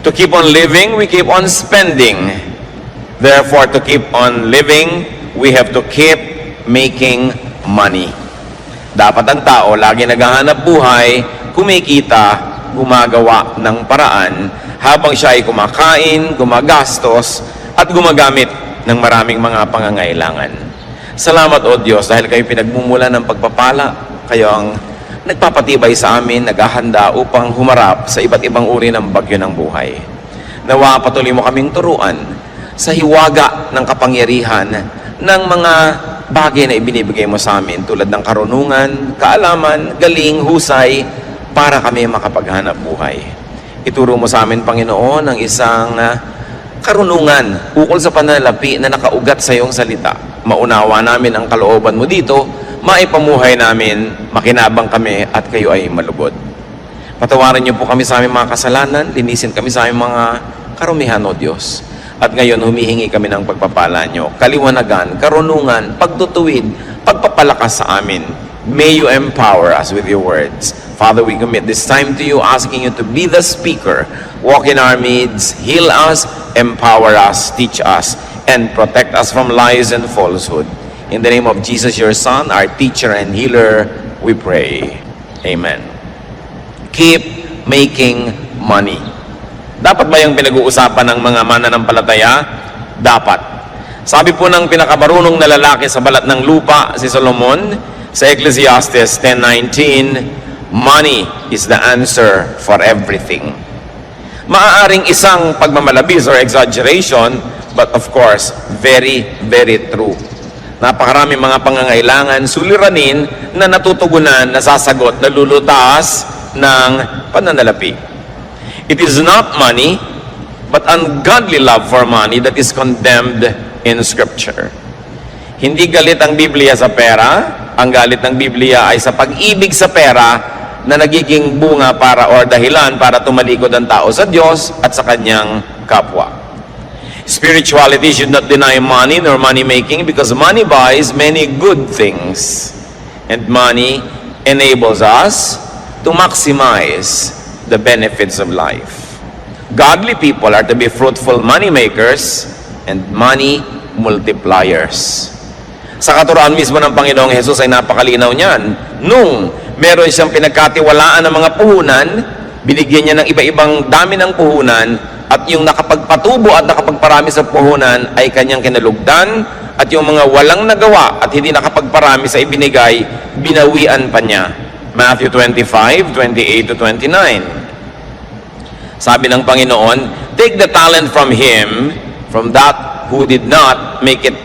To keep on living, we keep on spending. Therefore, to keep on living, we have to keep making money. Dapat ang tao lagi naghahanap buhay, kumikita, gumagawa ng paraan habang siya ay kumakain, gumagastos, at gumagamit ng maraming mga pangangailangan. Salamat o Diyos dahil kayo pinagmumula ng pagpapala. Kayo ang nagpapatibay sa amin, naghahanda upang humarap sa iba't ibang uri ng bagyo ng buhay. Nawa patuloy mo kaming turuan sa hiwaga ng kapangyarihan ng mga bagay na ibinibigay mo sa amin tulad ng karunungan, kaalaman, galing, husay para kami makapaghanap buhay. Ituro mo sa amin, Panginoon, ang isang karunungan ukol sa pananalapi na nakaugat sa iyong salita. Maunawa namin ang kalooban mo dito, maipamuhay namin, makinabang kami at kayo ay malugod. Patawarin niyo po kami sa aming mga kasalanan, linisin kami sa aming mga karumihan, O Diyos. At ngayon humihingi kami ng pagpapala niyo, kaliwanagan, karunungan, pagtutuwid, pagpapalakas sa amin. May you empower us with your words. Father, we commit this time to you, asking you to be the speaker. Walk in our midst, heal us, empower us, teach us, and protect us from lies and falsehood. In the name of Jesus, your Son, our teacher and healer, we pray. Amen. Keep making money. Dapat ba yung pinag-uusapan ng mga mananampalataya? Dapat. Sabi po ng pinakamarunong na lalaki sa balat ng lupa, si Solomon, sa Ecclesiastes 10:19, money is the answer for everything. Maaaring isang pagmamalabis or exaggeration, but of course, very, very true. Napakaraming mga pangangailangan, suliranin na natutugunan, nasasagot, nalulutas ng pananalapi. It is not money, but ungodly love for money that is condemned in Scripture. Hindi galit ang Biblia sa pera, ang galit ng Biblia ay sa pag-ibig sa pera na nagiging bunga para or dahilan para tumalikod ang tao sa Diyos at sa kanyang kapwa. Spirituality should not deny money nor money making because money buys many good things and money enables us to maximize the benefits of life. Godly people are to be fruitful money makers and money multipliers. Sa katuruan mismo ng Panginoong Hesus ay napakalinaw niyan. Nung meron siyang pinagkatiwalaan ng mga puhunan, binigyan niya ng iba-ibang dami ng puhunan, at yung nakapagpatubo at nakapagparami sa puhunan ay kanyang kinalugdan, at yung mga walang nagawa at hindi nakapagparami sa ibinigay, binawian pa niya. Matthew 25:28-29. Sabi ng Panginoon, take the talent from him, from that who did not make it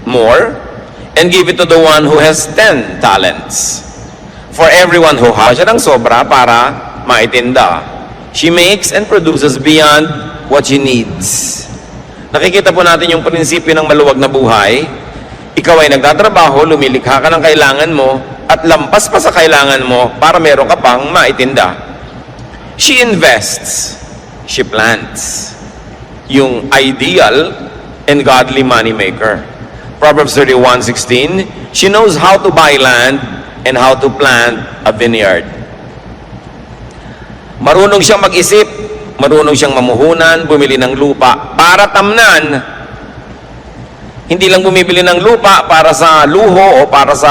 more, and give it to the one who has 10 talents. For everyone who has, siya ng sobra para maitinda. She makes and produces beyond what she needs. Nakikita po natin yung prinsipyo ng maluwag na buhay. Ikaw ay nagtatrabaho, lumilikha ka ng kailangan mo, at lampas pa sa kailangan mo para meron ka pang maitinda. She invests. She plants. Yung ideal and godly money maker. Proverbs 31:16, she knows how to buy land and how to plant a vineyard. Marunong siyang mag-isip, marunong siyang mamuhunan, bumili ng lupa para tamnan. Hindi lang bumibili ng lupa para sa luho o para sa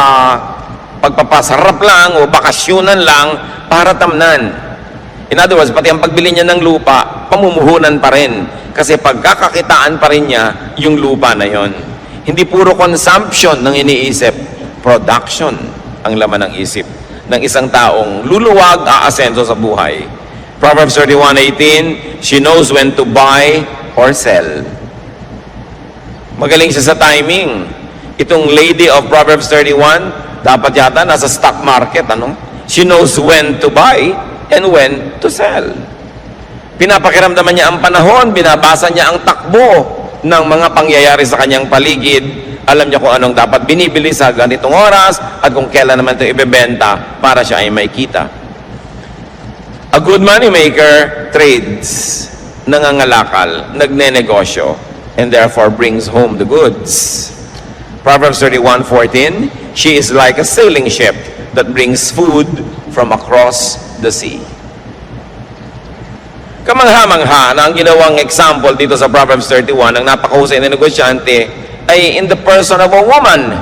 pagpapasarap lang o bakasyonan lang, para tamnan. In other words, pati ang pagbili niya ng lupa, pamumuhunan pa rin. Kasi pagkakakitaan pa rin niya yung lupa na yon. Hindi puro consumption ng iniisip, production ang laman ng isip ng isang taong luluwag, aasenso sa buhay. Proverbs 31:18, she knows when to buy or sell. Magaling siya sa timing. Itong lady of Proverbs 31, dapat yata nasa stock market, ano? She knows when to buy and when to sell. Pinapakiramdaman niya ang panahon, binabasa niya ang takbo ng mga pangyayari sa kanyang paligid. Alam niya kung anong dapat binibili sa ganitong oras at kung kailan naman ito ibebenta para siya ay may kita. A good money maker trades, nangangalakal, nagnenegosyo, and therefore brings home the goods. Proverbs 31:14, she is like a sailing ship that brings food from across the sea. Kamangha-mangha na ang ginawang example dito sa Proverbs 31 ng napakahusay na negosyante ay in the person of a woman.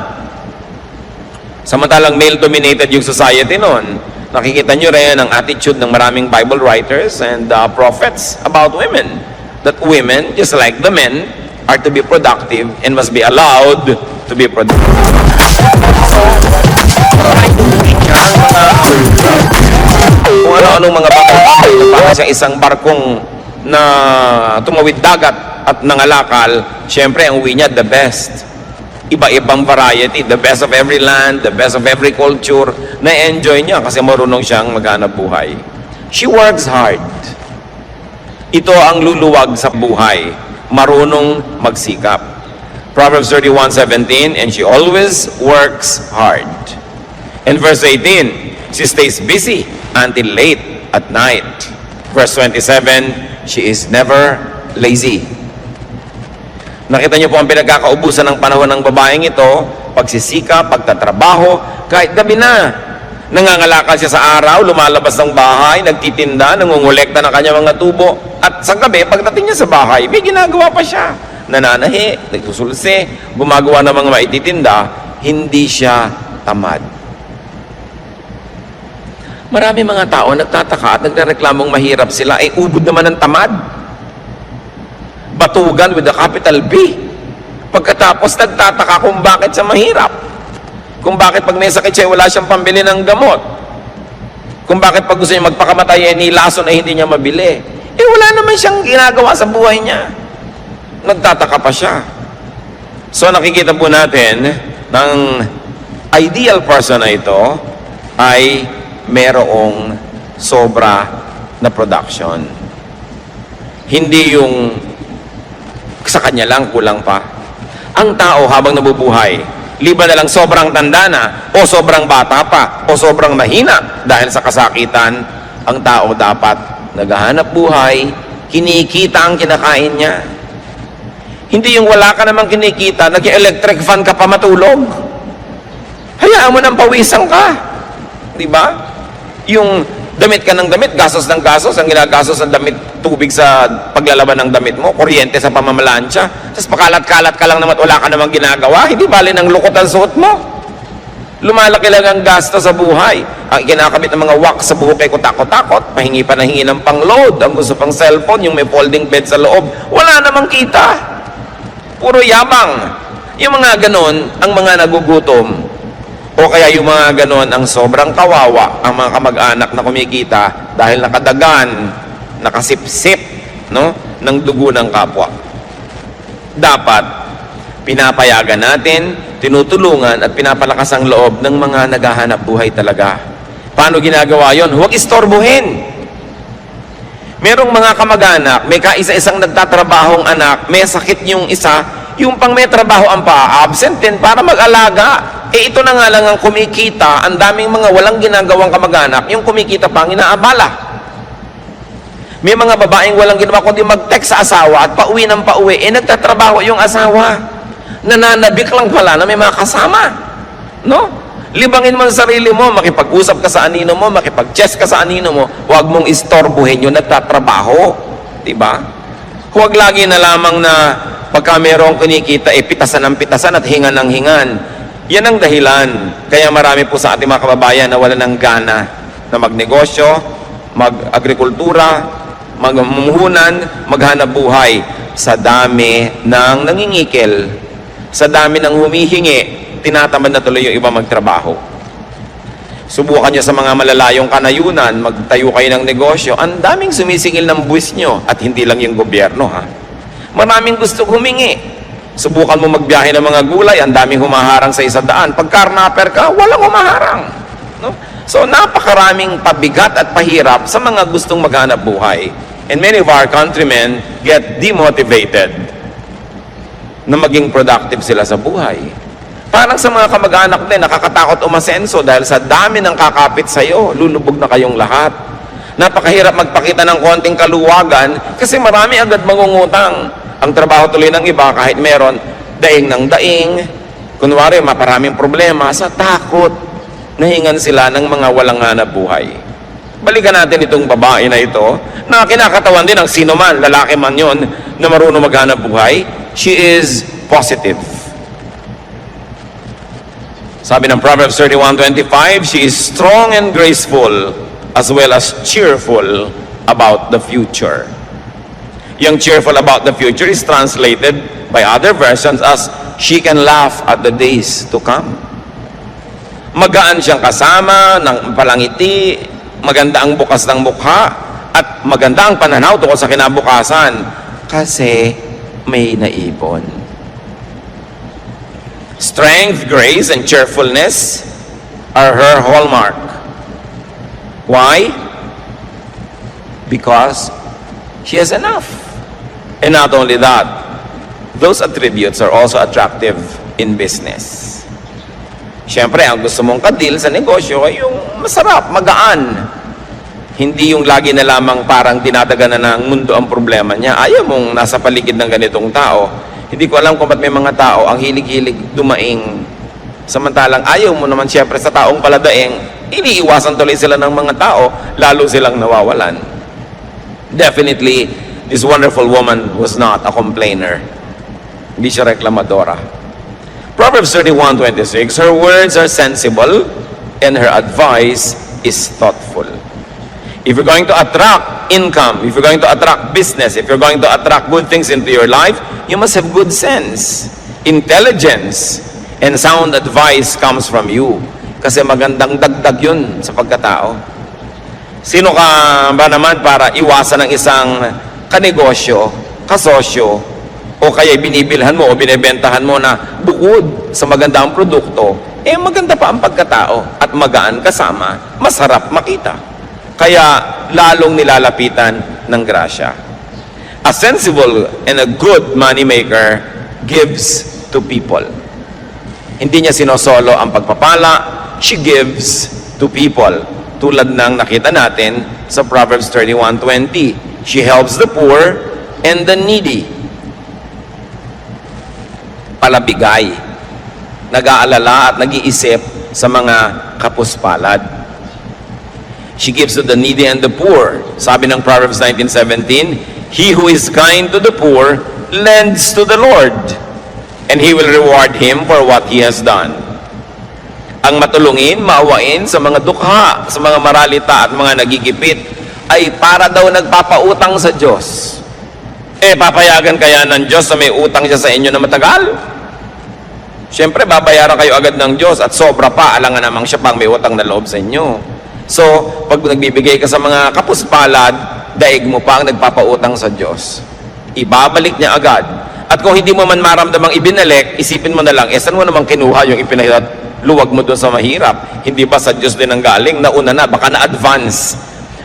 Samantalang male-dominated yung society noon. Nakikita nyo rin ang attitude ng maraming Bible writers and prophets about women. That women, just like the men, are to be productive and must be allowed to be productive. Kung ano-anong mga bagay na para sa isang barkong na tumawid dagat at nangalakal, syempre ang uwi niya the best. Iba-ibang variety, the best of every land, the best of every culture, na-enjoy niya kasi marunong siyang maghanap buhay. She works hard. Ito ang luluwag sa buhay, marunong magsikap. Proverbs 31:17, and she always works hard. And verse 18, she stays busy until late at night. Verse 27, she is never lazy. Nakita niyo po ang pinagkakaubusan ng panahon ng babaeng ito, pagsisikap, pagtatrabaho, kahit gabi na. Nangangalakal siya sa araw, lumalabas ng bahay, nagtitinda, nangungulekta ng kanyang mga tubo. At sa gabi, pagdating niya sa bahay, may ginagawa pa siya. Nananahi, nagsusulse, gumagawa ng mga maititinda, hindi siya tamad. Marami mga tao nagtataka at nagreklamong mahirap sila, ay ubod naman ng tamad. Batugan with a capital B. Pagkatapos nagtataka kung bakit siya mahirap. Kung bakit pag may sakit siya, wala siyang pambili ng gamot. Kung bakit pag gusto niya magpakamatay, nilason ay hindi niya mabili. Eh wala naman siyang ginagawa sa buhay niya. Nagtataka pa siya. So nakikita po natin ng ideal person na ito ay merong sobra na production. Hindi yung sa kanya lang, kulang pa. Ang tao habang nabubuhay, liban na lang sobrang tanda na, o sobrang bata pa, o sobrang mahina dahil sa kasakitan, ang tao dapat naghahanap buhay, kinikita ang kinakain niya. Hindi yung wala ka namang kinikita, nag-electric fan ka pa matulog. Hayaan mo nang pawisan ka. Diba? Yung damit ka ng damit, gasos ng gasos, ang ginagasos ng damit, tubig sa paglalaban ng damit mo, kuryente sa pamamalansya, tapos pakalat-kalat ka lang naman, wala ka namang ginagawa, hindi bali ng lukot ang suot mo. Lumalaki lang ang gasto sa buhay. Ang kinakabit ng mga wax sa buhok ay kutakot-takot, pahingi pa na hingi ng pang-load, ang gusto pang cellphone, yung may folding bed sa loob, wala namang kita. Puro yabang. Yung mga ganon, ang mga nagugutom, o kaya yung mga ganon ang sobrang kawawa ang mga kamag-anak na kumikita dahil nakadagan, nakasipsip, no, ng dugo ng kapwa. Dapat pinapayagan natin, tinutulungan at pinapalakas ang loob ng mga naghahanap buhay talaga. Paano ginagawa yon? Huwag istorbohin. Merong mga kamag-anak, may kaisa-isang nagtatrabahong anak, may sakit yung isa, yung pang may trabaho ang pa-absent din para mag-alaga. Eh ito na nga lang ang kumikita, ang daming mga walang ginagawang kamag-anak, yung kumikita pang inaabala. May mga babaeng walang ginawa kundi mag-text sa asawa at pauwi ng pauwi, eh nagtatrabaho yung asawa. Nananabik lang pala na may mga kasama. No? Libangin mo sa sarili mo, makipag-usap ka sa anino mo, makipag-chess ka sa anino mo, huwag mong istorbuhin yung nagtatrabaho. Diba? Huwag lagi na lamang na pagka mayroong kinikita, eh pitasan ng pitasan at hingan ng hingan. Yan ang dahilan. Kaya marami po sa ating mga kababayan na wala ng gana na magnegosyo, mag-agrikultura, magmumuhunan, maghanap buhay sa dami ng nangingikil, sa dami ng humihingi, tinatamad na tuloy yung iba magtrabaho. Subukan nyo sa mga malalayong kanayunan, magtayo kayo ng negosyo, ang daming sumisingil ng buwis nyo at hindi lang yung gobyerno, ha? Maraming gusto humingi. Subukan mo magbiyahe ng mga gulay, ang daming humaharang sa 100. Pag karnaper ka, walang humaharang. No? So, napakaraming pabigat at pahirap sa mga gustong maghanap buhay. And many of our countrymen get demotivated na maging productive sila sa buhay. Parang sa mga kamag-anak din, nakakatakot umasenso dahil sa dami ng kakapit sa'yo, lulubog na kayong lahat. Napakahirap magpakita ng konting kaluwagan kasi marami agad mangungutang. Ang trabaho tuloy ng iba, kahit meron, daing ng daing. Kunwari, maparaming problema sa takot. Nahingan sila ng mga walang hanap buhay. Balikan natin itong babae na ito, na kinakatawan din ng sino man, lalaki man yon, na marunong maghanap buhay. She is positive. Sabi ng Proverbs 31:25, she is strong and graceful, as well as cheerful about the future. Yung cheerful about the future is translated by other versions as she can laugh at the days to come. Magaan siyang kasama, ng palangiti, maganda ang bukas ng mukha, at maganda ang pananaw tungkol sa kinabukasan kasi may naipon. Strength, grace, and cheerfulness are her hallmark. Why? Because she has enough. And not only that, those attributes are also attractive in business. Siyempre, ang gusto mong ka-deal sa negosyo ay yung masarap, magaan. Hindi yung lagi na lamang parang dinadaganan ng mundo ang problema niya. Ayaw mong nasa paligid ng ganitong tao. Hindi ko alam kung ba't may mga tao ang hilig-hilig dumaing. Samantalang ayaw mo naman siyempre sa taong paladaing, iniiwasan tuloy sila ng mga tao, lalo silang nawawalan. Definitely, this wonderful woman was not a complainer. Hindi siya reklamadora. Proverbs 31:26, her words are sensible and her advice is thoughtful. If you're going to attract income, if you're going to attract business, if you're going to attract good things into your life, you must have good sense, intelligence, and sound advice comes from you. Kasi magandang dagdag yun sa pagkatao. Sino ka ba naman para iwasan ng isang kanegosyo, kasosyo, o kaya binibilhan mo o binibentahan mo na bukod sa magandang produkto, maganda pa ang pagkatao at magaan kasama, masarap makita. Kaya lalong nilalapitan ng grasya. A sensible and a good moneymaker gives to people. Hindi niya sinosolo ang pagpapala, she gives to people. Tulad ng nakita natin sa Proverbs 31:20. She helps the poor and the needy. Palabigay. Nag-aalala at nag-iisip sa mga kapuspalad. She gives to the needy and the poor. Sabi ng Proverbs 19:17, he who is kind to the poor lends to the Lord, and He will reward him for what he has done. Ang matulungin, maawain sa mga dukha, sa mga maralita at mga nagigipit, ay para daw nagpapautang sa Diyos. Papayagan kaya ng Diyos na may utang siya sa inyo na matagal? Siyempre, babayaran kayo agad ng Diyos at sobra pa, alangan namang siya pang may utang na loob sa inyo. So, pag nagbibigay ka sa mga kapuspalad, daig mo pa ang nagpapautang sa Diyos. Ibabalik niya agad. At kung hindi mo man maramdamang ibinalik, isipin mo na lang, saan mo namang kinuha yung luwag mo doon sa mahirap? Hindi ba sa Diyos din ang galing? Nauna na, baka na-advance.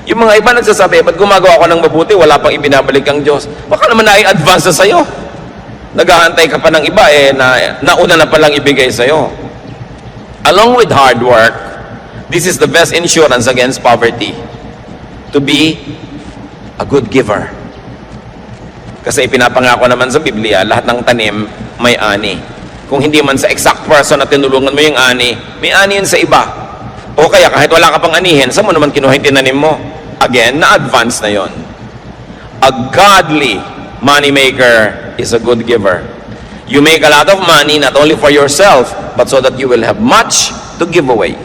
Yung mga iba nagsasabi, ba't gumagawa ko ng mabuti, wala pang ibinabalik ang Diyos? Baka naman na-advance na sa'yo. Naghahantay ka pa ng iba, nauna na palang ibigay sa'yo. Along with hard work, this is the best insurance against poverty. To be a good giver. Kasi ipinapangako naman sa Biblia, lahat ng tanim may ani. Kung hindi man sa exact person na tinulungan mo yung ani, may ani yun sa iba. O kaya kahit wala ka pang anihin, saan mo naman kinuha yung tinanim mo? Again, na-advance na yon. A godly moneymaker is a good giver. You make a lot of money not only for yourself, but so that you will have much to give away.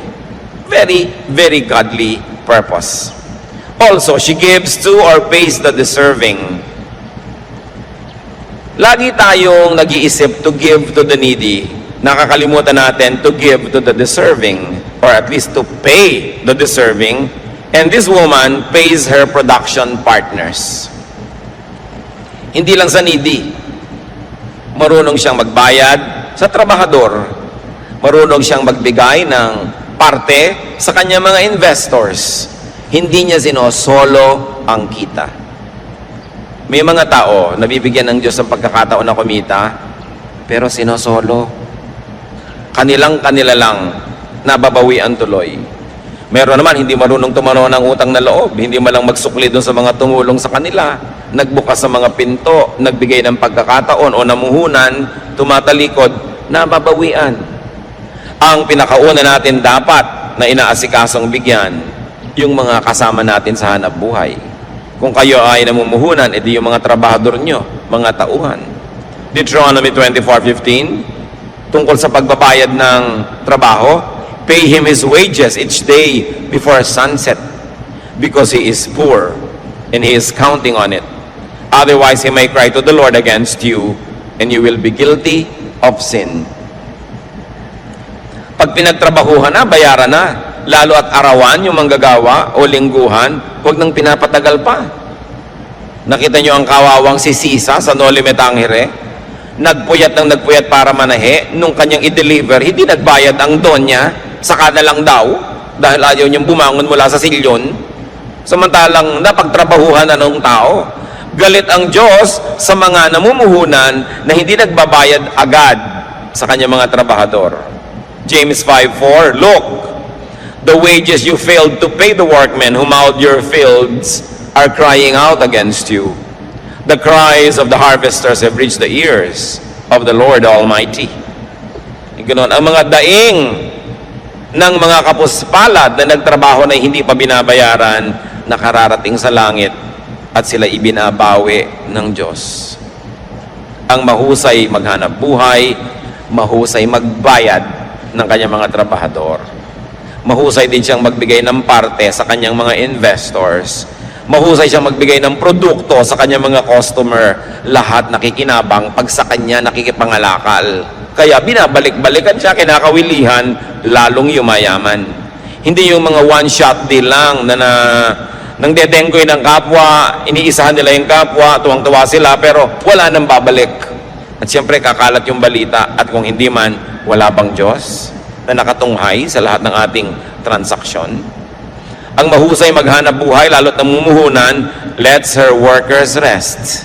Very, very godly purpose. Also, she gives to or pays the deserving. Lagi tayong nag-iisip to give to the needy. Nakakalimutan natin to give to the deserving, or at least to pay the deserving. And this woman pays her production partners. Hindi lang sa needy. Marunong siyang magbayad sa trabahador. Marunong siyang magbigay ng parte sa kanyang mga investors. Hindi niya sinosolo ang kita. May mga tao nabibigyan ng Diyos ng pagkakataon na kumita, pero sinosolo. Kanila lang nababawian tuloy. Meron naman hindi marunong tumano ng utang na loob, hindi malang magsukli doon sa mga tumulong sa kanila, nagbukas sa mga pinto, nagbigay ng pagkakataon o namuhunan, tumatalikod, nababawian. Ang pinakauna natin dapat na inaasikasong bigyan, yung mga kasama natin sa hanap buhay. Kung kayo ay namumuhunan, edi yung mga trabahador nyo, mga tauhan. Deuteronomy 24:15, tungkol sa pagbabayad ng trabaho, pay him his wages each day before sunset, because he is poor, and he is counting on it. Otherwise, he may cry to the Lord against you, and you will be guilty of sin. Pag pinagtrabahuhan na, bayaran na. Lalo at arawan yung manggagawa o lingguhan, huwag nang pinapatagal pa. Nakita nyo ang kawawang si Sisa sa Noli Me Tangere? Nagpuyat ng nagpuyat para manahe. Nung kanyang i-deliver, hindi nagbayad ang donya, saka na lang daw, dahil ayaw niyang bumangon mula sa silyon. Samantalang napagtrabahuhan na ng tao. Galit ang Diyos sa mga namumuhunan na hindi nagbabayad agad sa kanyang mga trabahador. James 5:4, look, the wages you failed to pay the workmen who mowed your fields are crying out against you. The cries of the harvesters have reached the ears of the Lord Almighty. Ganoon, ang mga daing ng mga kapuspalad na nagtrabaho na hindi pa binabayaran, nakararating sa langit at sila ibinabawi ng Diyos. Ang mahusay maghanap buhay, mahusay magbayad ng kanyang mga trabahador. Mahusay din siyang magbigay ng parte sa kanyang mga investors. Mahusay siyang magbigay ng produkto sa kanyang mga customer. Lahat nakikinabang pag sa kanya nakikipangalakal. Kaya binabalik-balikan siya, kinakawilihan, lalong yumayaman. Hindi yung mga one-shot deal lang na nang dedengkoy ng kapwa, iniisahan nila yung kapwa, tuwang-tuwa sila, pero wala nang babalik. At siyempre kakalat yung balita, at kung hindi man, wala bang Diyos na nakatunghay sa lahat ng ating transaksyon? Ang mahusay maghanap buhay, lalo't namumuhunan, lets her workers rest.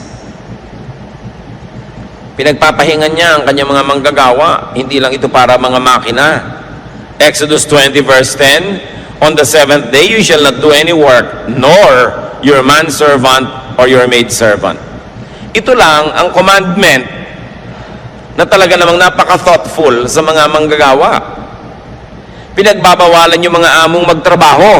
Pinagpapahingan niya ang kanyang mga manggagawa, hindi lang ito para mga makina. Exodus 20:10, on the seventh day you shall not do any work, nor your manservant or your maidservant. Ito lang ang commandment na talaga namang napaka-thoughtful sa mga manggagawa. Pinagbabawalan yung mga among magtrabaho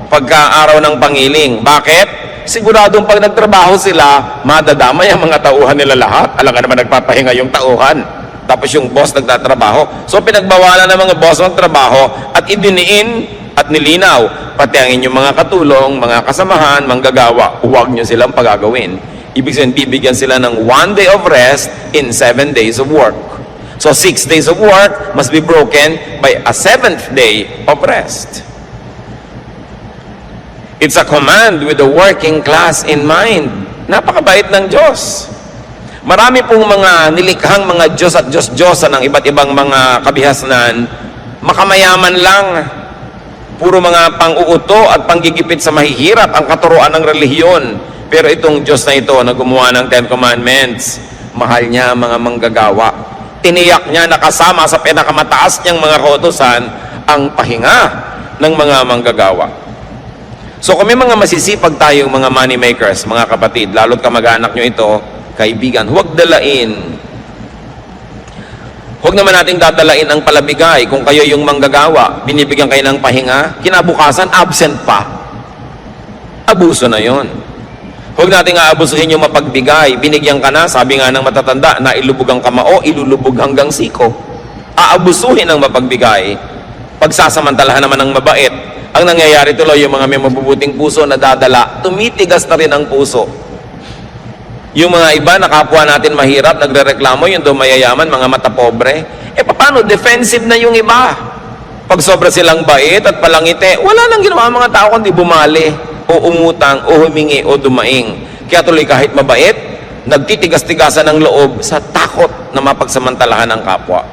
pagka araw ng pangiling. Bakit? Siguradong pag nagtrabaho sila, madadamay ang mga tauhan nila lahat. Alam ka naman nagpapahinga yung tauhan. Tapos yung boss nagtatrabaho. So pinagbawalan ng mga boss magtrabaho at idiniin at nilinaw, pati ang inyong mga katulong, mga kasamahan, manggagawa, huwag nyo silang pagagawin. Ibig sabihin, bibigyan sila ng 1 day of rest in 7 days of work. So 6 days of work must be broken by a 7th day of rest. It's a command with the working class in mind. Napakabait ng Diyos. Marami pong mga nilikhang mga Diyos at Diyos-Diyosan ng iba't ibang mga kabihasnan, makamayaman lang. Puro mga pang-uuto at panggigipit sa mahihirap ang katuruan ng relihiyon. Pero itong Diyos na ito na gumawa ng 10 Commandments, mahal niya ang mga manggagawa. Tiniyak niya na kasama sa pinakamataas niyang mga kautusan ang pahinga ng mga manggagawa. So kung may mga masisipag tayong mga money makers, mga kapatid, lalo't kamag-anak nyo ito, kaibigan, huwag dalain. Huwag naman nating dadalain ang palabigay. Kung kayo yung manggagawa, binibigyan kayo ng pahinga, kinabukasan, absent pa. Abuso na yon. Huwag nating aabusuhin yung mapagbigay. Binigyan ka na, sabi nga ng matatanda, na ilubog ang kamao, ilulubog hanggang siko. Aabusuhin ang mapagbigay. Pagsasamantalahan naman ng mabait. Ang nangyayari tuloy, yung mga may mabubuting puso na dadala, tumitigas na rin ang puso. Yung mga iba na kapwa natin mahirap, nagrereklamo, yung doon mayayaman, mga mata pobre. Paano? Defensive na yung iba. Pag sobra silang bait at palangite, wala nang ginawa mga tao kundi bumali, o umutang, o humingi, o dumaing. Kaya tuloy kahit mabait, nagtitigas-tigasan ng loob sa takot na mapagsamantalahan ng kapwa.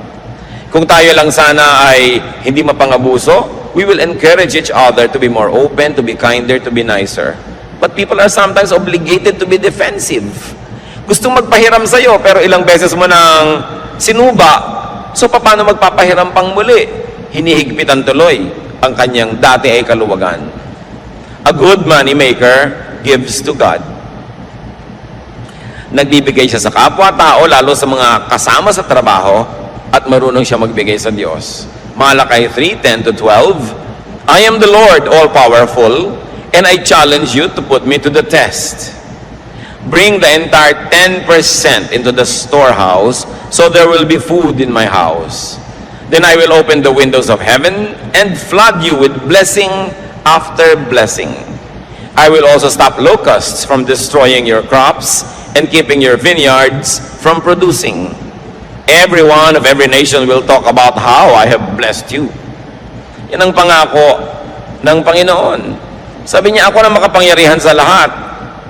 Kung tayo lang sana ay hindi mapangabuso, we will encourage each other to be more open, to be kinder, to be nicer. But people are sometimes obligated to be defensive. Gustong magpahiram sa'yo, pero ilang beses mo nang sinuba. So, paano magpapahiram pang muli? Hinihigpitan tuloy ang kanyang dati ay kaluwagan. A good money maker gives to God. Nagbibigay siya sa kapwa-tao, lalo sa mga kasama sa trabaho, at marunong siya magbigay sa Diyos. Malakay 3:10-12, I am the Lord, all-powerful, and I challenge you to put me to the test. Bring the entire 10% into the storehouse, so there will be food in my house. Then I will open the windows of heaven and flood you with blessing after blessing. I will also stop locusts from destroying your crops and keeping your vineyards from producing. Everyone of every nation will talk about how I have blessed you. Yan ang pangako ng Panginoon. Sabi niya, ako na makapangyarihan sa lahat.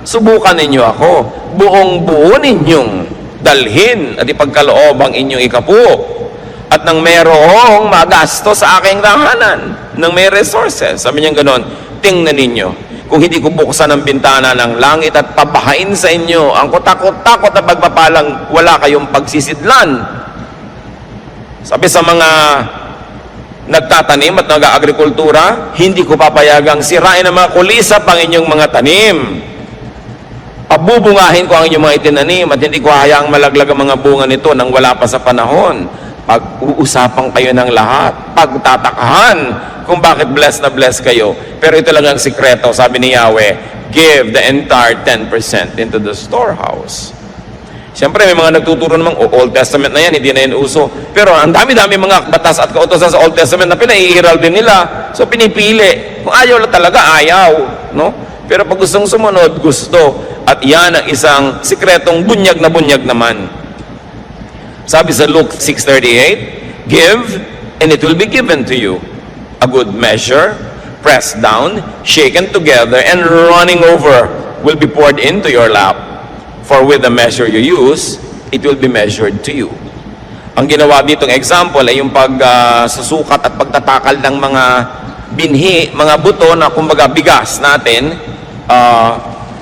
Subukan ninyo ako. Buong-buo ninyong dalhin at ipagkaloob ang inyong ikapu. At nang merong magasto sa aking tahanan, nang may resources. Sabi niya gano'n, tingnan ninyo. Kung hindi ko buksan ang bintana ng langit at pabahain sa inyo, ang kutakot-takot na pagpapalang wala kayong pagsisidlan. Sabi sa mga nagtatanim at nag-aagrikultura, hindi ko papayagang sirain ang mga kulisap ang inyong mga tanim. Pabubungahin ko ang inyong mga itinanim at hindi ko hayaang malaglag ang mga bunga nito nang wala pa sa panahon. Pag-uusapan kayo ng lahat, pagtatakahan kung bakit blessed na blessed kayo. Pero ito lang ang sikreto, sabi ni Yahweh, give the entire 10% into the storehouse. Siyempre, may mga nagtuturo namang, Old Testament na yan, hindi na yan uso. Pero ang dami-dami mga batas at kautosan sa Old Testament na pinaihiral din nila. So, pinipili. Kung ayaw lang talaga, ayaw. No? Pero pag gustong sumunod, gusto. At yan ang isang sikretong bunyag na bunyag naman. Sabi sa Luke 6:38, give, and it will be given to you. A good measure, pressed down, shaken together, and running over will be poured into your lap. For with the measure you use, it will be measured to you. Ang ginawa ditong example ay yung pagsusukat at pagtatakal ng mga binhi, mga buto na kumbaga bigas natin,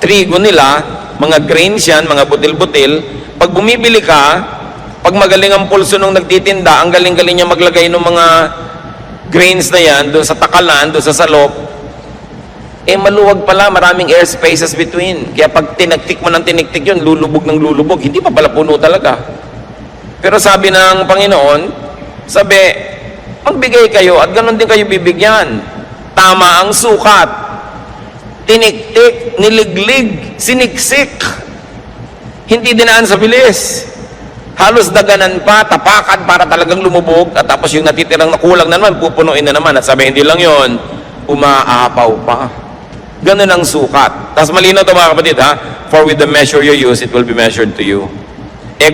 trigo nila, mga grains yan, mga butil-butil. Pag bumibili ka, pag magaling ang pulso nung nagtitinda, ang galing-galing niya maglagay ng mga grains na yan, doon sa takalan, doon sa salop, maluwag pala, maraming air spaces between. Kaya pag tinagtik mo ng tiniktik yun, lulubog ng lulubog, hindi pa pala puno talaga. Pero sabi ng Panginoon, sabi, magbigay kayo at ganun din kayo bibigyan. Tama ang sukat. Tiniktik, niliglig, siniksik. Hindi dinaan sa bilis. Halos daganan pa, tapakan para talagang lumubog at tapos yung natitirang nakulang na naman, pupunuin na naman. At sabi, hindi lang yon, umaapaw pa. Ganun ang sukat. Tapos malinaw ito mga kapatid, ha? For with the measure you use, it will be measured to you.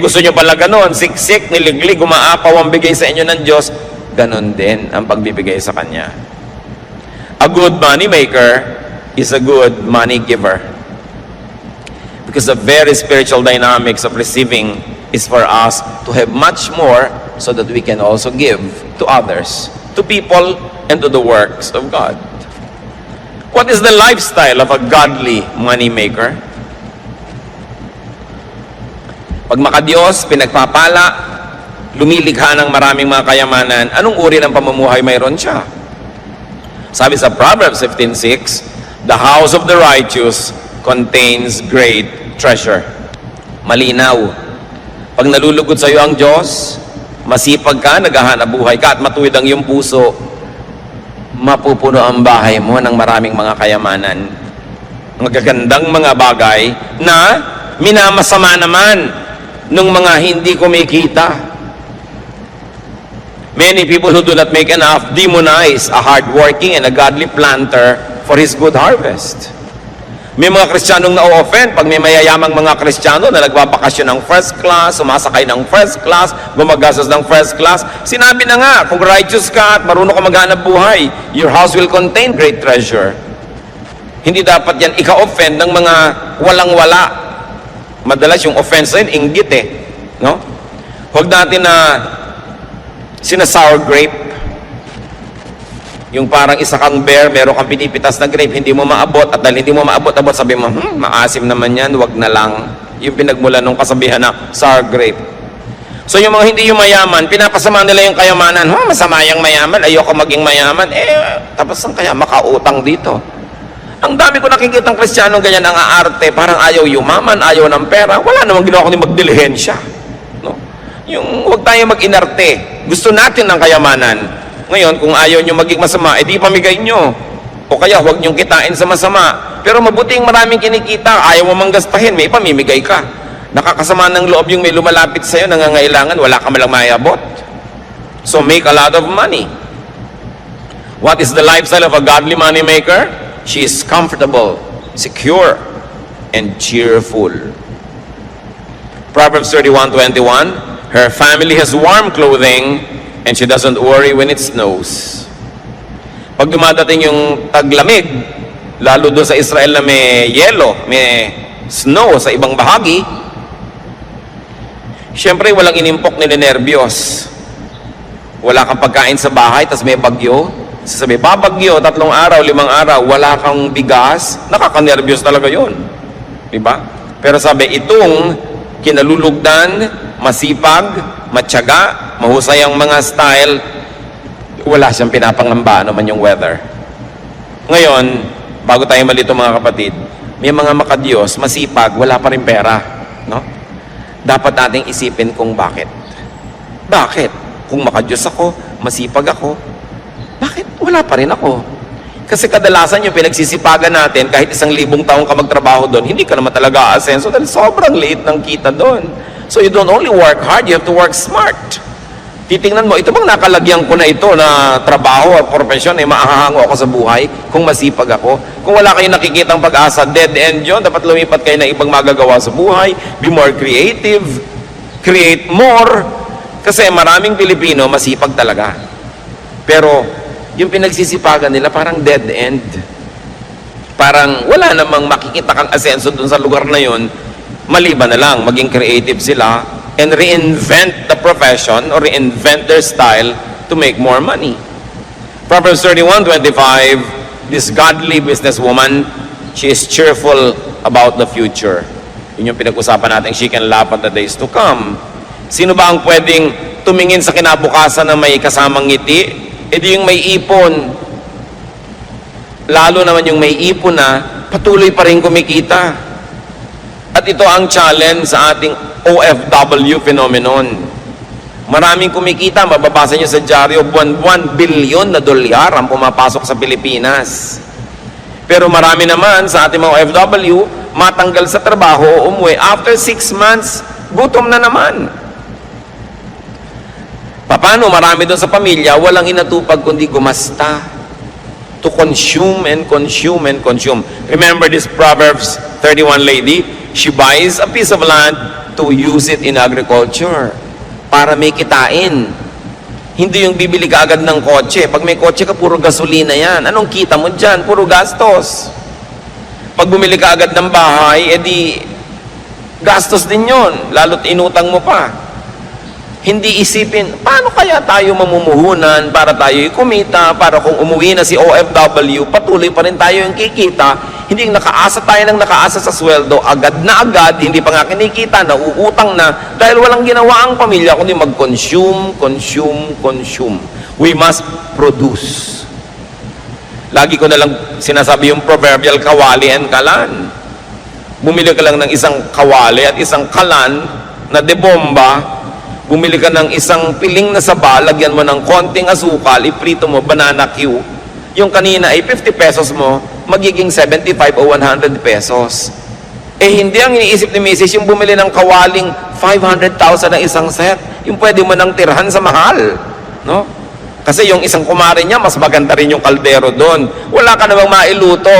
Gusto nyo pala ganun, siksik, niliglig, umaapaw ang bigay sa inyo ng Diyos, ganun din ang pagbibigay sa Kanya. A good money maker is a good money giver. Because the very spiritual dynamics of receiving is for us to have much more so that we can also give to others, to people, and to the works of God. What is the lifestyle of a godly money maker? Pag makadiyos, pinagpapala, lumilikha ng maraming mga kayamanan, anong uri ng pamumuhay mayroon siya? Sabi sa Proverbs 15:6, the house of the righteous contains great treasure. Malinaw. Pag nalulugod sa iyo ang Diyos, masipag ka, naghahanap buhay ka, at matuwid ang iyong puso, mapupuno ang bahay mo ng maraming mga kayamanan. Magagandang mga bagay na minamasama naman ng mga hindi kumikita. Many people who do not make enough demonize a hardworking and a godly planter for his good harvest. May mga Kristiyanong na-offend pag may mayayamang mga Kristiyano na nagbabakasyon ng first class, sumasakay ng first class, gumagastos ng first class. Sinabi na nga, kung righteous ka at marunong ka maghanap buhay, your house will contain great treasure. Hindi dapat yan ika-offend ng mga walang-wala. Madalas yung offense na yun, inggit eh. No? Huwag natin na sina-sour grape. Yung parang isa kang bear, meron kang pinipitas na grape, hindi mo maabot, at dahil hindi mo maabot-abot, sabi mo, maasim naman yan, wag na lang. Yung pinagmula ng kasabihan na sour grape. So yung mga hindi yung mayaman, pinapasama nila yung kayamanan. Masama yung mayaman, ayoko maging mayaman. Tapos ang kaya makautang dito. Ang dami ko nakikita ng Kristiyanong ganyan ang aarte, parang ayaw yumaman, ayaw ng pera. Wala namang ginawa kundi magdilihensya. No? Yung huwag tayo mag-inarte. Gusto natin ng kayamanan. Ngayon, kung ayaw nyo maging masama, edi pamigay nyo. O kaya huwag nyong kitain sa masama. Pero mabuting maraming kinikita, ayaw mo manggastahin, may pamimigay ka. Nakakasama ng loob yung may lumalapit sa'yo, nangangailangan, wala ka malang mayabot. So make a lot of money. What is the lifestyle of a godly money maker? She is comfortable, secure, and cheerful. Proverbs 31:21, her family has warm clothing, and she doesn't worry when it snows. Pag dumadating yung taglamig, lalo doon sa Israel na may yelo, may snow sa ibang bahagi, syempre walang inimpok, ninenervyos. Wala kang pagkain sa bahay, tas may bagyo. Sasabi, babagyo, 3 araw, 5 araw, wala kang bigas, nakaka-nervyos talaga yun. Diba? Pero sabi, itong kinalulugdan, masipag, matyaga, mahusay ang mga style, wala siyang pinapangamba naman yung weather. Ngayon, bago tayo malito mga kapatid, may mga makadiyos, masipag, wala pa rin pera. No? Dapat nating isipin kung bakit. Bakit? Kung makadiyos ako, masipag ako, bakit wala pa rin ako? Kasi kadalasan yung pinagsisipagan natin, kahit 1,000 taong ka magtrabaho doon, hindi ka naman talaga aasenso dahil sobrang liit ng kita doon. So you don't only work hard, you have to work smart. Titingnan mo, ito bang nakalagyan ko na ito na trabaho at profesyon, maahahango ako sa buhay kung masipag ako? Kung wala kayong nakikitang pag-asa, dead end yun, dapat lumipat kayo na ibang magagawa sa buhay, be more creative, create more, kasi maraming Pilipino masipag talaga. Pero yung pinagsisipagan nila parang dead end. Parang wala namang makikita kang asenso dun sa lugar na yun, maliban na lang, maging creative sila and reinvent the profession or reinvent their style to make more money. Proverbs 31:25, this godly businesswoman, she is cheerful about the future. Yun yung pinag-usapan natin, she can laugh at the days to come. Sino ba ang pwedeng tumingin sa kinabukasan na may kasamang ngiti? E di yung may ipon. Lalo naman yung may ipon na patuloy pa rin kumikita. At ito ang challenge sa ating OFW phenomenon. Maraming kumikita, mababasa nyo sa dyaryo, buwan-buwan, bilyon na dolyar ang pumapasok sa Pilipinas. Pero marami naman sa ating mga OFW, matanggal sa trabaho, umuwi. After 6 months, gutom na naman. Paano? Marami doon sa pamilya, walang inatupag kundi gumasta. To consume and consume and consume. Remember this Proverbs 31 lady? She buys a piece of land to use it in agriculture. Para may kitain. Hindi yung bibili ka agad ng kotse. Pag may kotse ka, puro gasolina yan. Anong kita mo dyan? Puro gastos. Pag bumili ka agad ng bahay, edi gastos din yon. Lalo't inutang mo pa. Hindi isipin, paano kaya tayo mamumuhunan para tayo kumita, para kung umuwi na si OFW, patuloy pa rin tayo yung kikita, hindi yung nakaasa tayo ng nakaasa sa sweldo, agad na agad, hindi pa nga kinikita, nauutang na, dahil walang ginawa ang pamilya, kundi mag-consume, consume, consume. We must produce. Lagi ko na lang sinasabi yung proverbial kawali and kalan. Bumili ka lang ng isang kawali at isang kalan na debomba. Bumili ka ng isang piling na saba, lagyan mo ng konting asukal, iprito mo, banana Q. Yung kanina ay 50 pesos mo, magiging 75 o 100 pesos. Eh hindi ang iniisip ni Mrs. yung bumili ng kawaling 500,000 ng isang set. Yung pwede mo nang tirhan sa mahal. No? Kasi yung isang kumare niya, mas maganda rin yung kaldero doon. Wala ka namang mailuto.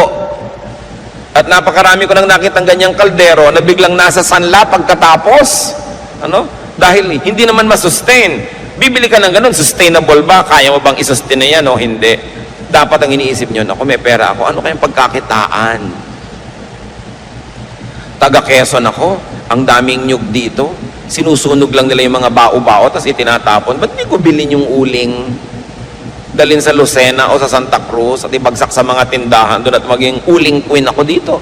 At napakarami ko nang nakitang ganyang kaldero na biglang nasa sanla pagkatapos. Ano? Dahil hindi naman masustain. Bibili ka ng ganun, sustainable ba? Kaya mo bang isustain na yan o hindi? Dapat ang iniisip nyo, ako may pera ako, ano kayang pagkakitaan? Taga Quezon ako, ang daming nyug dito. Sinusunog lang nila yung mga bao-bao, tapos itinatapon. Ba't hindi ko bilhin yung uling? Dalhin sa Lucena o sa Santa Cruz at ibagsak sa mga tindahan doon at maging uling queen ako dito.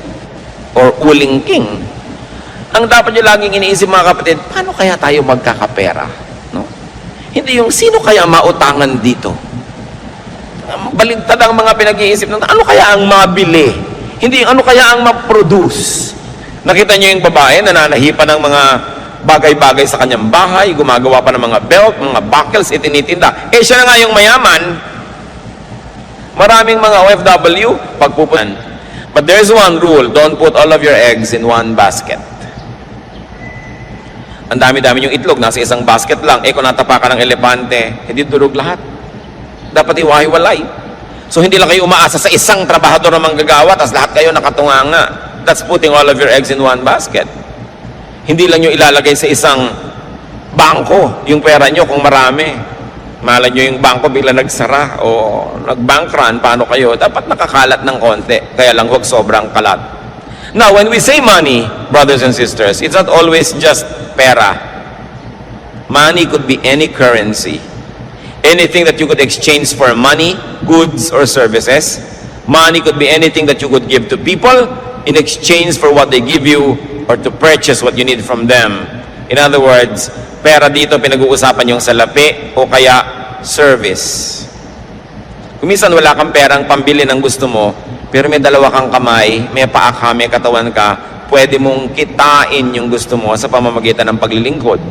Or uling king. Ang dapat nyo laging iniisip mga kapatid, paano kaya tayo magkakapera? No? Hindi yung sino kaya mautangan dito? Baligtad ang mga pinag-iisip ng ano kaya ang mabili? Hindi yung ano kaya ang ma-produce? Nakita nyo yung babae, nananahipan ng mga bagay-bagay sa kanyang bahay, gumagawa pa ng mga belt, mga buckles, itinitinda. Eh, siya na nga yung mayaman. Maraming mga OFW, pagpupunan. But there's one rule, don't put all of your eggs in one basket. Ang dami-dami yung itlog, nasa isang basket lang. Eh, kung natapakan ng elepante, hindi durog lahat. Dapat iwahiwalay. So, hindi lang kayo umaasa sa isang trabahador na manggagawa, tapos lahat kayo nakatunganga. That's putting all of your eggs in one basket. Hindi lang nyo ilalagay sa isang bangko yung pera nyo kung marami. Malay nyo yung bangko bigla nagsara o nag-bank run, paano kayo? Dapat nakakalat ng konti, kaya lang huwag sobrang kalat. Now, when we say money, brothers and sisters, it's not always just pera. Money could be any currency. Anything that you could exchange for money, goods, or services. Money could be anything that you could give to people in exchange for what they give you or to purchase what you need from them. In other words, pera dito pinag-uusapan yung salapi o kaya service. Kung minsan wala kang perang pambili ng gusto mo, pero may dalawa kang kamay, may paa ka, may katawan ka, pwede mong kitain yung gusto mo sa pamamagitan ng paglilingkod.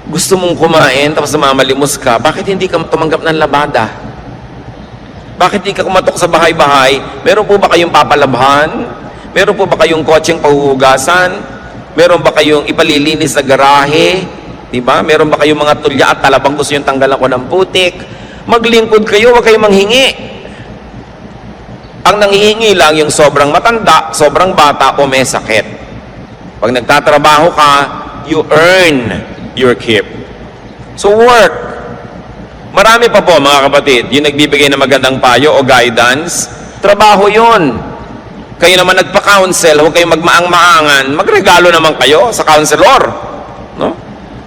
Gusto mong kumain, tapos namamalimos ka, bakit hindi ka tumanggap ng labada? Bakit di ka kumatok sa bahay-bahay? Meron po ba kayong papalabhan? Meron po ba kayong kotseng pahuhugasan? Meron ba kayong ipalilinis na garahe? Diba? Meron ba kayong mga tulya at talabang gusto yung tanggalan ko ng putik? Maglingkod kayo, huwag kayong manghingi. Ang nanghihingi lang yung sobrang matanda, sobrang bata o may sakit. Pag nagtatrabaho ka, you earn your keep. So work. Marami pa po mga kapatid, yung nagbibigay ng magandang payo o guidance, trabaho yon. Kayo naman nagpa-counsel, huwag kayong magmaang-maangan, magregalo naman kayo sa counselor. No?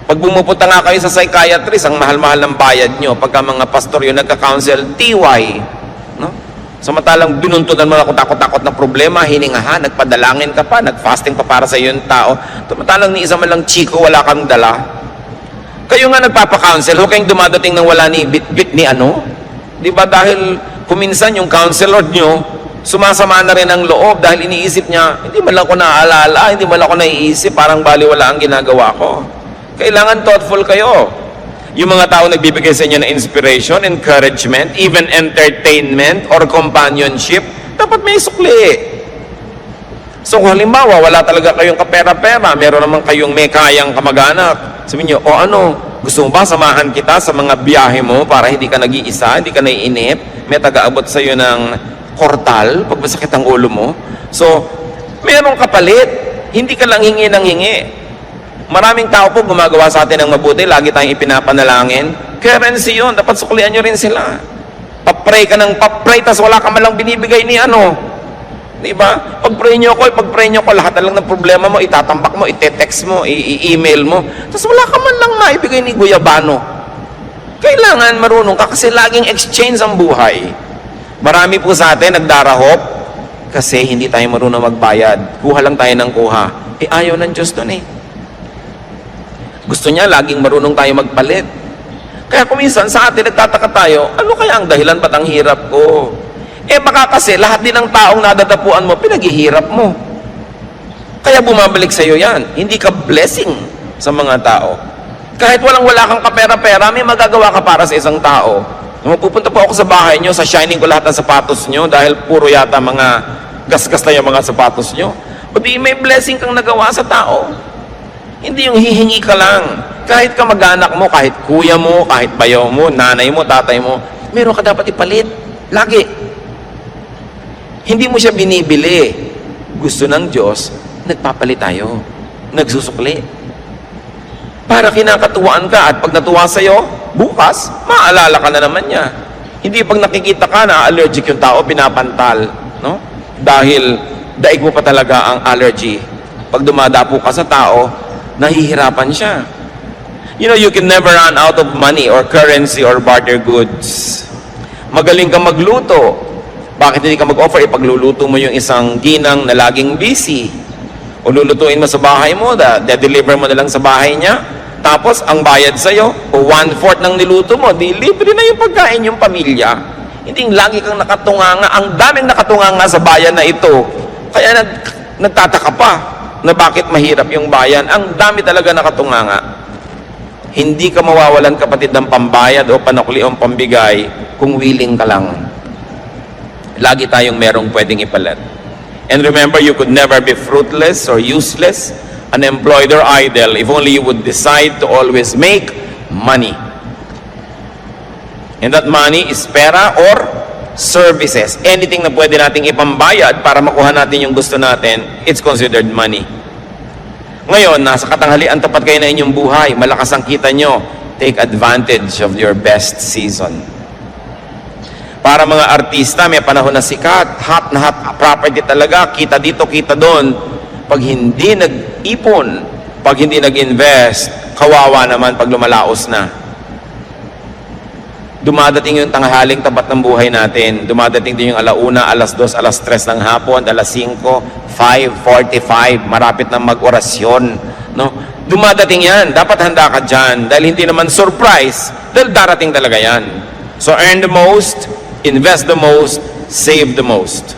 Pag bumupunta nga kayo sa psychiatrist, ang mahal-mahal ng bayad nyo. Pagka mga pastor yung nagka-counsel, TY. No? Samantalang binuntutan mo na kung takot-takot na problema, hiningahan, nagpadalangin ka pa, nag-fasting pa para sa iyo yung tao. Samantalang ni isa man lang chiko, wala kang dala. Kayo nga nagpapa-counsel, huwag kayong dumadating ng wala ni bit-bit ni ano. Di ba dahil kuminsan yung counselor nyo, sumasama na rin ang loob dahil iniisip niya, hindi man lang ako naaalala, hindi man lang ako naiisip, parang baliwala ang ginagawa ko. Kailangan thoughtful kayo. Yung mga tao nagbibigay sa inyo ng inspiration, encouragement, even entertainment or companionship, dapat may sukli. So kung halimbawa, wala talaga kayong kapera-pera, meron naman kayong may kayang kamag-anak, sabihin nyo, o ano, gusto mo ba samahan kita sa mga biyahe mo para hindi ka nag-iisa, hindi ka naiinip, may taga-abot sa iyo ng kortal pag masakit ang ulo mo. So, merong kapalit, hindi ka lang hingi ng hingi. Maraming tao po gumagawa sa atin ng mabuti, lagi tayong ipinapanalangin. Currency yun, dapat suklian nyo rin sila. Papray ka ng papray, tas wala ka malang binibigay ni ano. Diba? Pag-pray nyo ko, lahat na lang ng problema mo, itatambak mo, ite-text mo, i-email mo. Tapos wala ka man lang maibigay ni Guyabano. Kailangan marunong ka kasi laging exchange ang buhay. Marami po sa atin nagdarahop kasi hindi tayo marunong magbayad. Kuha lang tayo ng kuha. Eh ayaw ng Diyos doon eh. Gusto niya laging marunong tayo magpalit. Kaya kuminsan sa atin nagtataka tayo, ano kaya ang dahilan ba't ang hirap ko? Eh baka kasi lahat din ng taong nadadapuan mo, pinaghihirap mo. Kaya bumabalik sa iyo yan. Hindi ka blessing sa mga tao. Kahit wala kang kapera-pera, may magagawa ka para sa isang tao. Nung pupunta po ako sa bahay nyo, sa shining ko lahat ng sapatos nyo, dahil puro yata mga gasgas na yung mga sapatos nyo. Pati may blessing kang nagawa sa tao. Hindi yung hihingi ka lang. Kahit kamag-anak mo, kahit kuya mo, kahit bayaw mo, nanay mo, tatay mo, meron ka dapat ipalit. Lagi. Hindi mo siya binibili. Gusto ng Diyos, nagpapalit tayo. Nagsusukli. Para kinakatuwaan ka at pag natuwa sa'yo, bukas, maalala ka na naman niya. Hindi pag nakikita ka na allergic yung tao, pinapantal. No? Dahil daig mo pa talaga ang allergy. Pag dumadapo ka sa tao, nahihirapan siya. You know, you can never run out of money or currency or barter goods. Magaling ka magluto. Bakit hindi ka mag-offer? Ipagluluto mo yung isang ginang na laging busy. O lulutuin mo sa bahay mo, de-deliver mo na lang sa bahay niya. Tapos, ang bayad sa'yo, o 1/4 ng niluto mo, di libre na yung pagkain yung pamilya. Hindi lagi kang nakatunganga. Ang daming nakatunganga sa bayan na ito. Kaya nagtataka pa. na bakit mahirap yung bayan. Ang dami talaga nakatunganga. Hindi ka mawawalan, kapatid, ng pambayad o panukli o pambigay kung willing ka lang. Lagi tayong merong pwedeng ipalit. And remember, you could never be fruitless or useless, unemployed or idle if only you would decide to always make money. And that money is pera or services. Anything na pwede nating ipambayad para makuha natin yung gusto natin, it's considered money. Ngayon, nasa katanghalian, tapat kayo na inyong buhay. Malakas ang kita nyo. Take advantage of your best season. Para mga artista, may panahon na sikat, hot na hot property talaga, kita dito, kita doon. Pag hindi nag-ipon, pag hindi nag-invest, kawawa naman pag lumalaos na. Dumadating yung tanghaling tapat ng buhay natin. Dumadating din yung alauna, alas 2, alas 3 ng hapon, alas 5, 5:45, marapit na mag-orasyon. No? Dumadating yan. Dapat handa ka dyan. Dahil hindi naman surprise, dahil darating talaga yan. So earn the most, invest the most, save the most.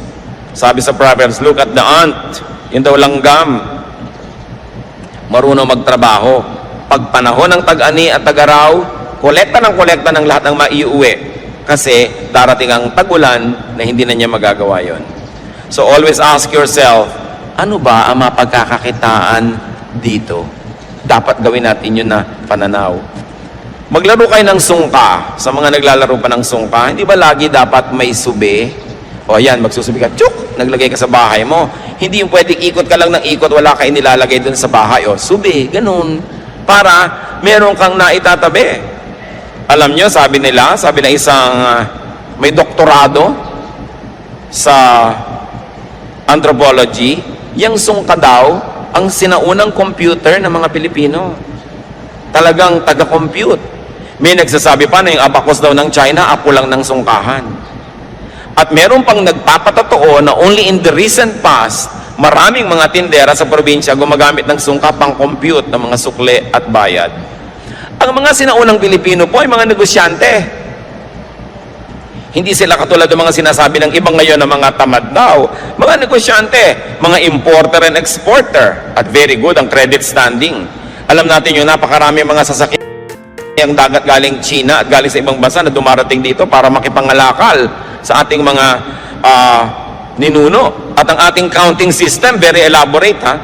Sabi sa Proverbs, look at the ant. Yung daw langgam. Marunong magtrabaho. Pag panahon ng tag-ani at tag-araw, kolekta ng lahat ng maiuwi. Kasi darating ang tag-ulan na hindi na niya magagawa yon. So always ask yourself, ano ba ang mapagkakakitaan dito? Dapat gawin natin yun na pananaw. Maglaro kayo ng sungka. Sa mga naglalaro pa ng sungka, hindi ba lagi dapat may subi? O yan, magsusubi ka, tsuk, naglagay ka sa bahay mo. Hindi yung pwedeng ikot ka lang ng ikot, wala ka inilalagay dun sa bahay. O, subi, ganun. Para meron kang naitatabi. Alam nyo, sabi ng isang may doktorado sa anthropology, yung sungka daw, ang sinaunang computer ng mga Pilipino. Talagang taga-compute. May nagsasabi pa na yung abacus daw ng China, apo lang ng sungkahan. At meron pang nagpapatotoo na only in the recent past, maraming mga tindera sa probinsya gumagamit ng sungka pang compute ng mga sukle at bayad. Ang mga sinaunang Pilipino po ay mga negosyante. Hindi sila katulad ng mga sinasabi ng ibang ngayon na mga tamad daw. Mga negosyante, mga importer and exporter. At very good ang credit standing. Alam natin yung napakarami mga sasakyan ang dagat galing China at galing sa ibang bansa na dumarating dito para makipangalakal sa ating mga ninuno. At ang ating counting system, very elaborate, ha?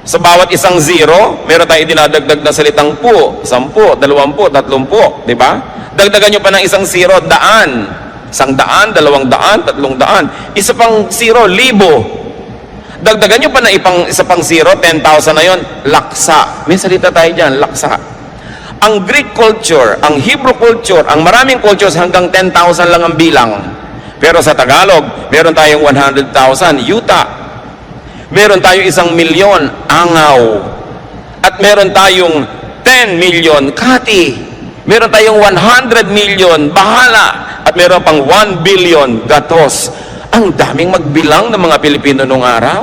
Sa bawat isang zero, meron tayong dinadagdag na salitang po, 10, 20, 30, di ba? Dagdagan nyo pa ng isang zero, daan. 100, 200, 300. Isa pang zero, 1,000. Dagdagan nyo pa ng isa pang zero, 10,000 na yon, laksa. May salita tayo dyan, laksa. Ang Greek culture, ang Hebrew culture, ang maraming cultures hanggang 10,000 lang ang bilang. Pero sa Tagalog, meron tayong 100,000, yuta. Meron tayong 1,000,000, angaw. At meron tayong 10 million, kati. Meron tayong 100 million, bahala. At meron pang 1 billion, gatos. Ang daming magbilang ng mga Pilipino noong araw.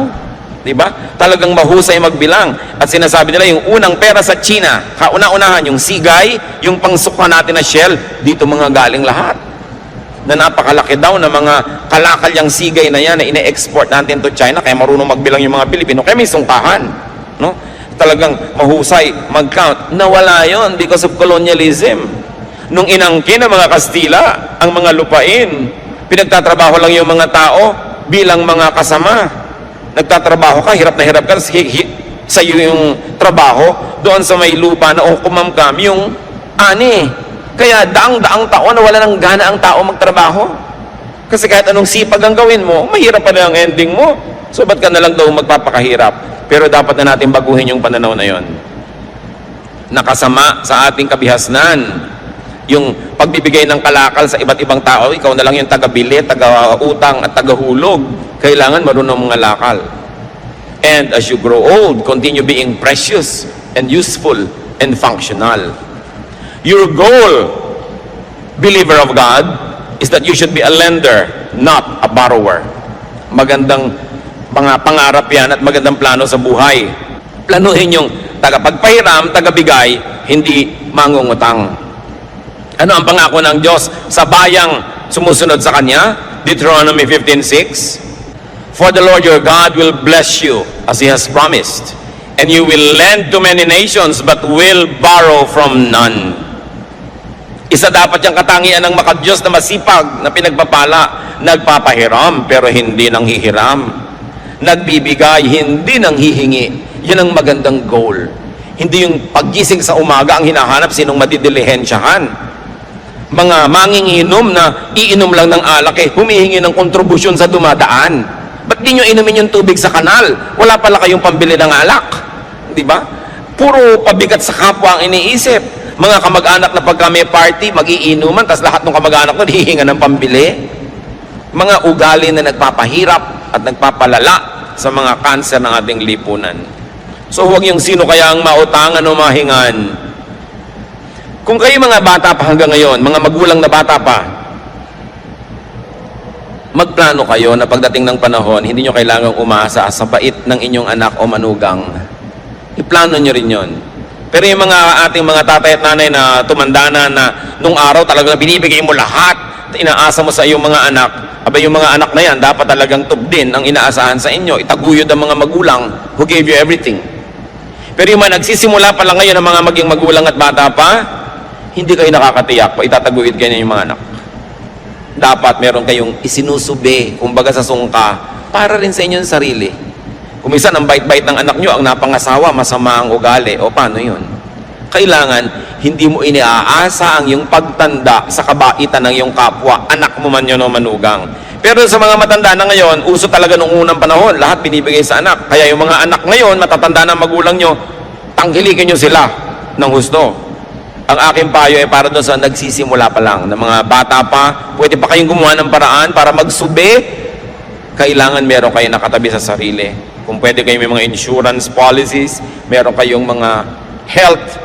Diba? Talagang mahusay magbilang. At sinasabi nila yung unang pera sa China, kauna-unahan, yung sigay, yung pangsukma natin na shell, dito mga galing lahat. Na napakalaki daw na mga kalakalyang sigay na yan na ine-export natin to China, kaya marunong magbilang yung mga Pilipino, kaya may sungkahan, no? Talagang mahusay mag-count. Nawala yon because of colonialism. Nung inangkin ng mga Kastila ang mga lupain, pinagtatrabaho lang yung mga tao bilang mga kasama. Nagtatrabaho ka, hirap na hirap ka sa iyo yung trabaho doon sa may lupa na kumamkam yung ani. Kaya daang-daang taon na wala nang gana ang tao magtrabaho. Kasi kahit anong sipag ang gawin mo, mahirap pa na ang ending mo. So ba't ka na lang daw magpapakahirap? Pero dapat na natin baguhin yung pananaw na yon. Nakasama sa ating kabihasnan yung pagbibigay ng kalakal sa iba't ibang tao. Ikaw na lang yung taga-bili, taga-utang at taga-hulog. Kailangan marunong mga lakal. And as you grow old, continue being precious and useful and functional. Your goal, believer of God, is that you should be a lender, not a borrower. Magandang mga pangarap yan at magandang plano sa buhay. Planuhin yung tagapagpahiram, tagabigay, hindi mangungutang. Ano ang pangako ng Diyos sa bayang sumusunod sa Kanya? Deuteronomy 15:6. For the Lord your God will bless you as He has promised, and you will lend to many nations but will borrow from none. Isa dapat yung katangian ng makadiyos na masipag na pinagpapala, nagpapahiram pero hindi nang hihiram, nagbibigay hindi nang hihingi. Yun ang magandang goal. Hindi yung paggising sa umaga ang hinahanap sinong matidilihensyahan. Mga manginginom na iinom lang ng alak humihingi ng kontribusyon sa dumadaan. Ba't di nyo inumin yung tubig sa kanal? Wala pala kayong pambili ng alak. Di ba? Puro pabigat sa kapwa ang iniisip. Mga kamag-anak na pagka may party, mag-iinuman, tas lahat ng kamag-anak nun hihinga ng pambili. Mga ugali na nagpapahirap at nagpapalala sa mga kanser ng ating lipunan. So huwag yung sino kaya ang mautangan o mahingan. Kung kayo mga bata pa hanggang ngayon, mga magulang na bata pa, magplano kayo na pagdating ng panahon, hindi nyo kailangang umasa sa bait ng inyong anak o manugang. Iplano nyo rin yon. Pero yung mga ating mga tatay at nanay na tumanda na nung araw talagang binibigay mo lahat, inaasa mo sa iyong mga anak, abay yung mga anak na yan, dapat talagang tubdin ang inaasahan sa inyo. Itaguyod ang mga magulang who gave you everything. Pero yung mga nagsisimula pa lang ngayon ng mga maging magulang at bata pa, hindi kayo nakakatiyak pa itataguyod kayo ng mga anak. Dapat meron kayong isinusubi, kumbaga sa sungka, para rin sa inyong sarili. Kung minsan ang bait-bait ng anak nyo, ang napangasawa, masama ang ugali, o paano yun? Kailangan, hindi mo iniaasa ang iyong pagtanda sa kabaitan ng iyong kapwa, anak mo man yun o manugang. Pero sa mga matanda na ngayon, uso talaga nung unang panahon, lahat binibigay sa anak. Kaya yung mga anak ngayon, matatanda na magulang nyo, tangkilikin nyo sila ng husto. Ang aking payo ay para doon sa nagsisimula pa lang, na mga bata pa, pwede pa kayong gumawa ng paraan para magsubi, kailangan meron kayo nakatabi sa sarili. Kung pwede kayo may mga insurance policies, meron kayong mga health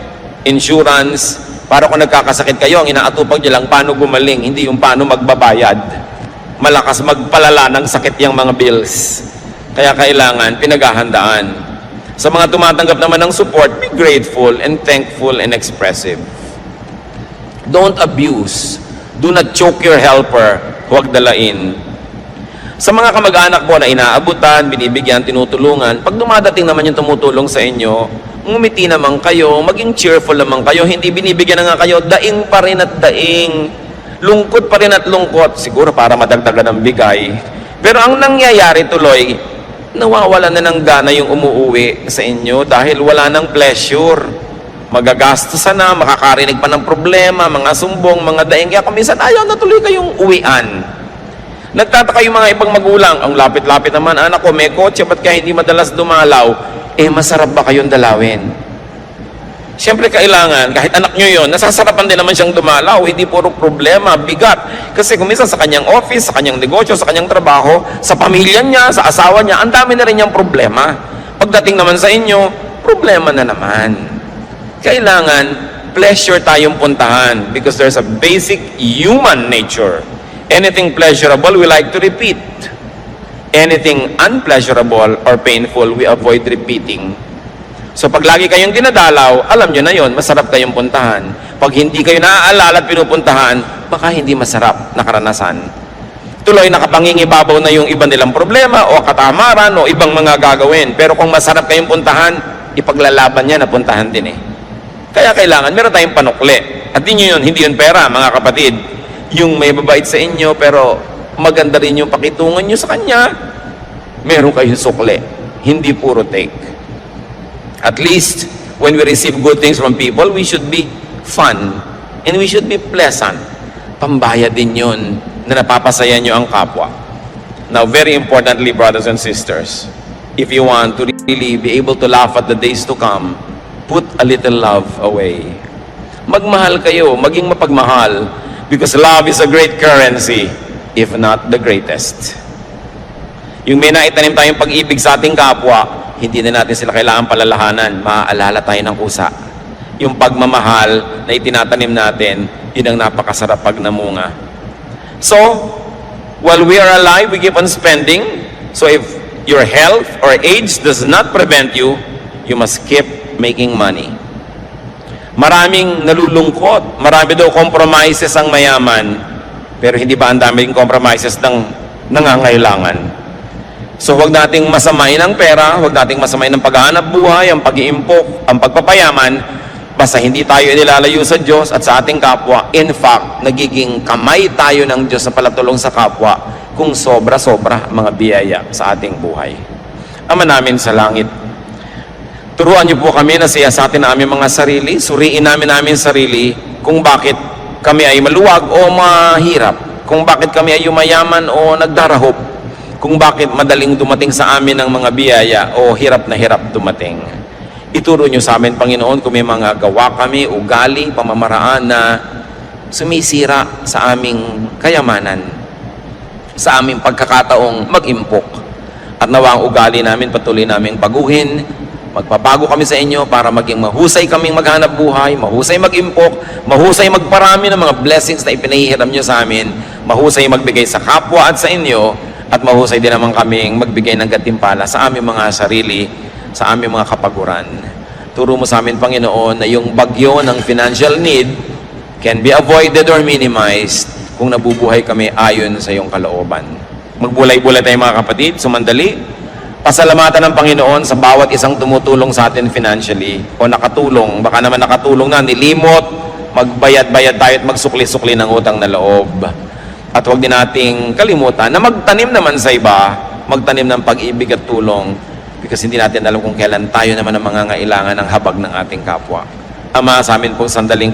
insurance, para kung nagkakasakit kayo, ang inaatupag nyo lang paano gumaling, hindi yung paano magbabayad. Malakas magpalala ng sakit yung mga bills. Kaya kailangan pinaghahandaan. Sa mga tumatanggap naman ng support, be grateful and thankful and expressive. Don't abuse. Do not choke your helper. Huwag dalain. Sa mga kamag-anak po na inaabutan, binibigyan, tinutulungan, pag dumadating naman yung tumutulong sa inyo, ngumiti naman kayo, maging cheerful naman kayo, hindi binibigyan na nga kayo, daing pa rin at daing, lungkot pa rin at lungkot, siguro para madagdagan ng bigay. Pero ang nangyayari tuloy, nawawala na ng gana yung umuuwi sa inyo dahil wala ng pleasure. Magagastosan na, makakarinig pa ng problema, mga sumbong, mga daing, kaya kuminsan ayaw na tuloy kayong uwian. Nagtataka yung mga ibang magulang, ang lapit-lapit naman, anak ko, may kotse, ba't kaya hindi madalas dumalaw? Masarap ba kayong dalawin? Siyempre kailangan, kahit anak nyo yun, nasasarapan din naman siyang dumalaw, hindi puro problema, bigat. Kasi kung minsan sa kanyang office, sa kanyang negosyo, sa kanyang trabaho, sa pamilya niya, sa asawa niya, ang dami na rin niyang problema. Pagdating naman sa inyo, problema na naman. Kailangan, pleasure tayong puntahan because there's a basic human nature. Anything pleasurable, we like to repeat. Anything unpleasurable or painful, we avoid repeating. So pag lagi kayong dinadalaw, alam nyo na yon, masarap kayong puntahan. Pag hindi kayo naaalala at pinupuntahan, baka hindi masarap na karanasan. Tuloy nakapangingibabaw na yung iba nilang problema o katamaran o ibang mga gagawin. Pero kung masarap kayong puntahan, ipaglalaban niya na puntahan din eh. Kaya kailangan, meron tayong panukli. At hindi yun pera, mga kapatid. Yung may babait sa inyo, pero maganda rin yung pakitungan nyo sa kanya, meron kayong sukli. Hindi puro take. At least, when we receive good things from people, we should be fun. And we should be pleasant. Pambaya din yun na napapasaya nyo ang kapwa. Now, very importantly, brothers and sisters, if you want to really be able to laugh at the days to come, put a little love away. Magmahal kayo, maging mapagmahal, because love is a great currency, if not the greatest. Yung may naitanim tayong pag-ibig sa ating kapwa, hindi na natin sila kailangan palalahanan, maaalala tayo ng kusa. Yung pagmamahal na itinatanim natin, yun ang napakasarap pag namunga. So, while we are alive, we keep on spending. So if your health or age does not prevent you, you must keep making money. Maraming nalulungkot, marami daw compromises ang mayaman, pero hindi ba ang daming compromises ng nangangailangan? So huwag nating masamain ang pera, huwag nating masamain ang paghahanap buhay, ang pag-iimpok, ang pagpapayaman, basta hindi tayo nilalayo sa Diyos at sa ating kapwa. In fact, nagiging kamay tayo ng Diyos sa palatulong sa kapwa kung sobra-sobra ang mga biyaya sa ating buhay. Ama namin sa langit, turuan niyo po kami na siyasatin namin mga sarili, suriin namin sarili kung bakit kami ay maluwag o mahirap, kung bakit kami ay yumayaman o nagdarahop, kung bakit madaling dumating sa amin ang mga biyaya o hirap na hirap dumating. Ituro niyo sa amin, Panginoon, kung may mga gawa kami, ugali, pamamaraan na sumisira sa aming kayamanan, sa aming pagkakataong mag-impok. At nawa ang ugali namin patuloy naming baguhin, magpabago kami sa inyo para maging mahusay kaming maghanap buhay, mahusay mag-impok, mahusay magparami ng mga blessings na ipinahihiram niyo sa amin, mahusay magbigay sa kapwa at sa inyo, at mahusay din naman kaming magbigay ng gantimpala sa aming mga sarili, sa aming mga kapaguran. Turo mo sa amin, Panginoon, na yung bagyo ng financial need can be avoided or minimized kung nabubuhay kami ayon sa iyong kalooban. Magbulay-bulay tayo mga kapatid, sumandali. Pasalamatan ng Panginoon sa bawat isang tumutulong sa atin financially o nakatulong, baka naman nakatulong na, nilimot, magbayad-bayad tayo at magsukli-sukli ng utang na loob. At huwag din nating kalimutan na magtanim naman sa iba, magtanim ng pag-ibig at tulong, because hindi natin alam kung kailan tayo naman ang mangangailangan ng habag ng ating kapwa. Ama, sa amin pong sandaling